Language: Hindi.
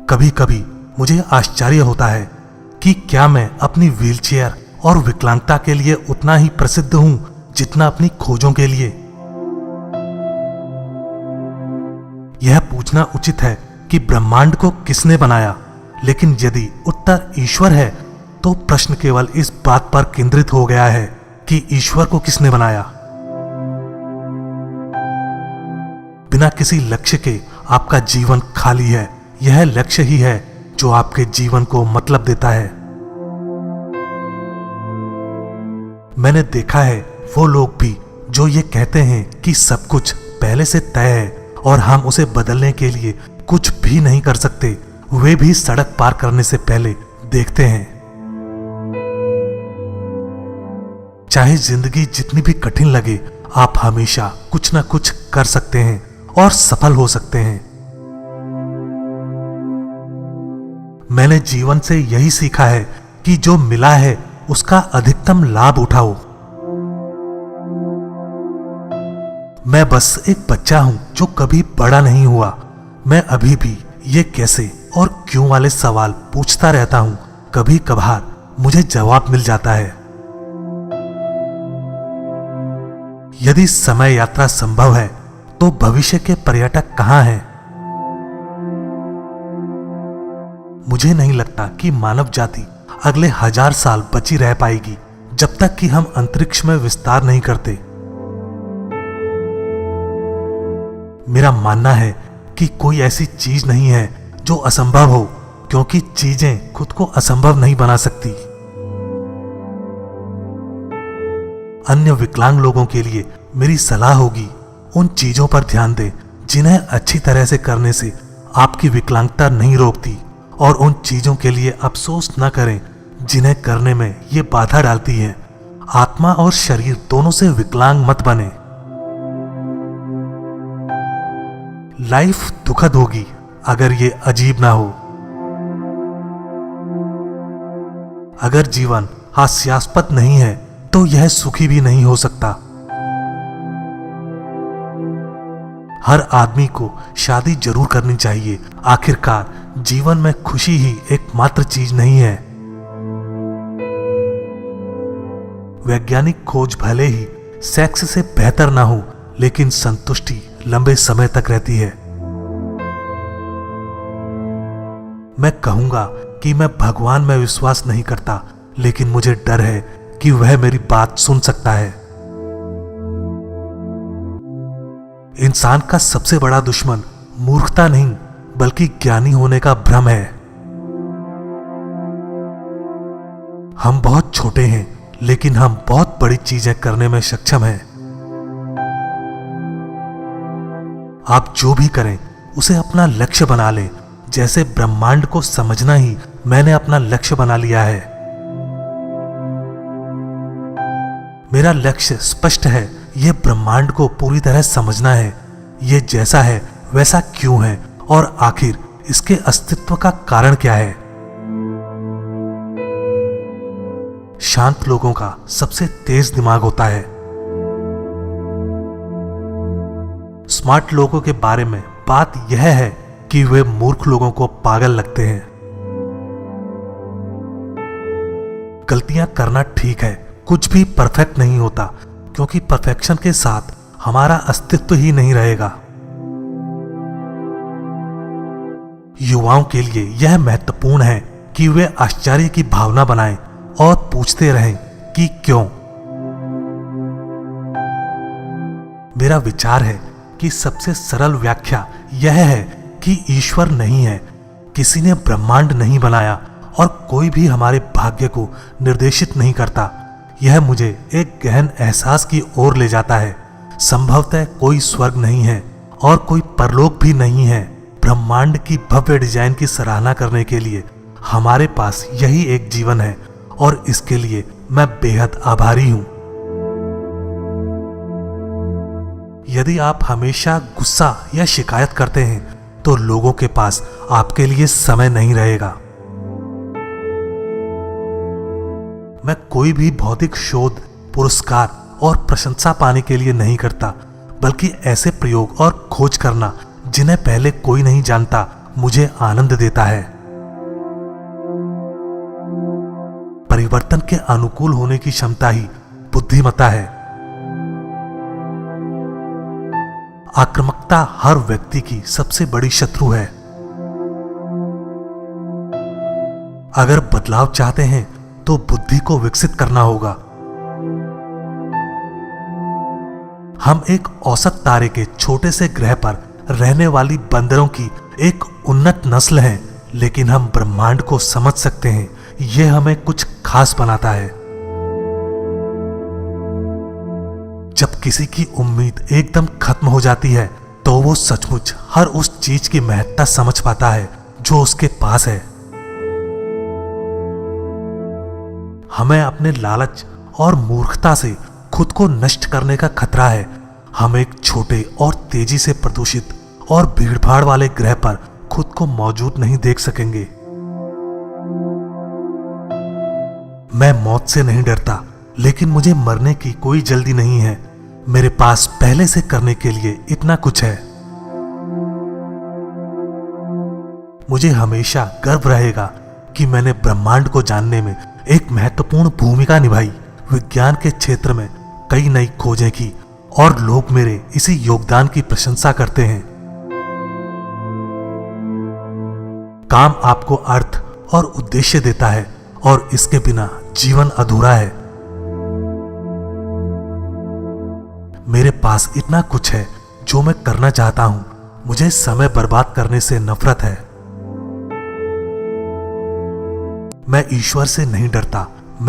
कभी कभी मुझे आश्चर्य होता है कि क्या मैं अपनी व्हीलचेयर और विकलांगता के लिए उतना ही प्रसिद्ध हूं जितना अपनी खोजों के लिए। यह पूछना उचित है कि ब्रह्मांड को किसने बनाया, लेकिन यदि उत्तर ईश्वर है तो प्रश्न केवल इस बात पर केंद्रित हो गया है कि ईश्वर को किसने बनाया। बिना किसी लक्ष्य के आपका जीवन खाली है। यह लक्ष्य ही है जो आपके जीवन को मतलब देता है। मैंने देखा है वो लोग भी जो ये कहते हैं कि सब कुछ पहले से तय है और हम उसे बदलने के लिए कुछ भी नहीं कर सकते, वे भी सड़क पार करने से पहले देखते हैं। चाहे जिंदगी जितनी भी कठिन लगे, आप हमेशा कुछ ना कुछ कर सकते हैं और सफल हो सकते हैं। मैंने जीवन से यही सीखा है कि जो मिला है उसका अधिकतम लाभ उठाओ। मैं बस एक बच्चा हूं जो कभी बड़ा नहीं हुआ। मैं अभी भी ये कैसे और क्यों वाले सवाल पूछता रहता हूं। कभी कभार मुझे जवाब मिल जाता है। यदि समय यात्रा संभव है तो भविष्य के पर्यटक कहां हैं? मुझे नहीं लगता कि मानव जाति अगले 1000 साल बची रह पाएगी जब तक कि हम अंतरिक्ष में विस्तार नहीं करते। मेरा मानना है कि कोई ऐसी चीज नहीं है जो असंभव हो, क्योंकि चीजें खुद को असंभव नहीं बना सकती। अन्य विकलांग लोगों के लिए मेरी सलाह होगी, उन चीजों पर ध्यान दें जिन्हें अच्छी तरह से करने से आपकी विकलांगता नहीं रोकती, और उन चीजों के लिए अफसोस न करें जिन्हें करने में ये बाधा डालती है। आत्मा और शरीर दोनों से विकलांग मत बने। लाइफ दुखद होगी अगर ये अजीब ना हो। अगर जीवन हास्यास्पद नहीं है तो यह सुखी भी नहीं हो सकता। हर आदमी को शादी जरूर करनी चाहिए। आखिरकार जीवन में खुशी ही एकमात्र चीज नहीं है। वैज्ञानिक खोज भले ही सेक्स से बेहतर ना हो, लेकिन संतुष्टि लंबे समय तक रहती है। मैं कहूंगा कि मैं भगवान में विश्वास नहीं करता, लेकिन मुझे डर है कि वह मेरी बात सुन सकता है। इंसान का सबसे बड़ा दुश्मन मूर्खता नहीं बल्कि ज्ञानी होने का भ्रम है। हम बहुत छोटे हैं, लेकिन हम बहुत बड़ी चीजें करने में सक्षम हैं। आप जो भी करें उसे अपना लक्ष्य बना लें। जैसे ब्रह्मांड को समझना ही मैंने अपना लक्ष्य बना लिया है। मेरा लक्ष्य स्पष्ट है, यह ब्रह्मांड को पूरी तरह समझना है। यह जैसा है वैसा क्यों है और आखिर इसके अस्तित्व का कारण क्या है। शांत लोगों का सबसे तेज दिमाग होता है। स्मार्ट लोगों के बारे में बात यह है कि वे मूर्ख लोगों को पागल लगते हैं। गलतियां करना ठीक है, कुछ भी परफेक्ट नहीं होता, क्योंकि परफेक्शन के साथ हमारा अस्तित्व ही नहीं रहेगा। युवाओं के लिए यह महत्वपूर्ण है कि वे आश्चर्य की भावना बनाएं और पूछते रहें कि क्यों। मेरा विचार है कि सबसे सरल व्याख्या यह है कि ईश्वर नहीं है, किसी ने ब्रह्मांड नहीं बनाया और कोई भी हमारे भाग्य को निर्देशित नहीं करता। यह मुझे एक गहन एहसास की ओर ले जाता है। संभवतः कोई स्वर्ग नहीं है और कोई परलोक भी नहीं है। ब्रह्मांड की भव्य डिजाइन की सराहना करने के लिए हमारे पास यही एक जीवन है और इसके लिए मैं बेहद आभारी हूं। यदि आप हमेशा गुस्सा या शिकायत करते हैं तो लोगों के पास आपके लिए समय नहीं रहेगा। मैं कोई भी भौतिक शोध, पुरस्कार और प्रशंसा पाने के लिए नहीं करता, बल्कि ऐसे प्रयोग और खोज करना जिन्हें पहले कोई नहीं जानता मुझे आनंद देता है। परिवर्तन के अनुकूल होने की क्षमता ही बुद्धिमत्ता है। आक्रामकता हर व्यक्ति की सबसे बड़ी शत्रु है। अगर बदलाव चाहते हैं तो बुद्धि को विकसित करना होगा। हम एक औसत तारे के छोटे से ग्रह पर रहने वाली बंदरों की एक उन्नत नस्ल हैं, लेकिन हम ब्रह्मांड को समझ सकते हैं। यह हमें कुछ खास बनाता है। जब किसी की उम्मीद एकदम खत्म हो जाती है तो वो सचमुच हर उस चीज की महत्ता समझ पाता है जो उसके पास है। हमें अपने लालच और मूर्खता से खुद को नष्ट करने का खतरा है। हम एक छोटे और तेजी से प्रदूषित और भीड़भाड़ वाले ग्रह पर खुद को मौजूद नहीं देख सकेंगे। मैं मौत से नहीं डरता, लेकिन मुझे मरने की कोई जल्दी नहीं है। मेरे पास पहले से करने के लिए इतना कुछ है। मुझे हमेशा गर्व रहेगा कि मैंने ब्रह्मांड को जानने में एक महत्वपूर्ण भूमिका निभाई। विज्ञान के क्षेत्र में कई नई खोजें की और लोग मेरे इसी योगदान की प्रशंसा करते हैं। काम आपको अर्थ और उद्देश्य देता है और इसके बिना जीवन अधूरा है। मेरे पास इतना कुछ है जो मैं करना चाहता हूं। मुझे समय बर्बाद करने से नफरत है। मैं ईश्वर से नहीं डरता,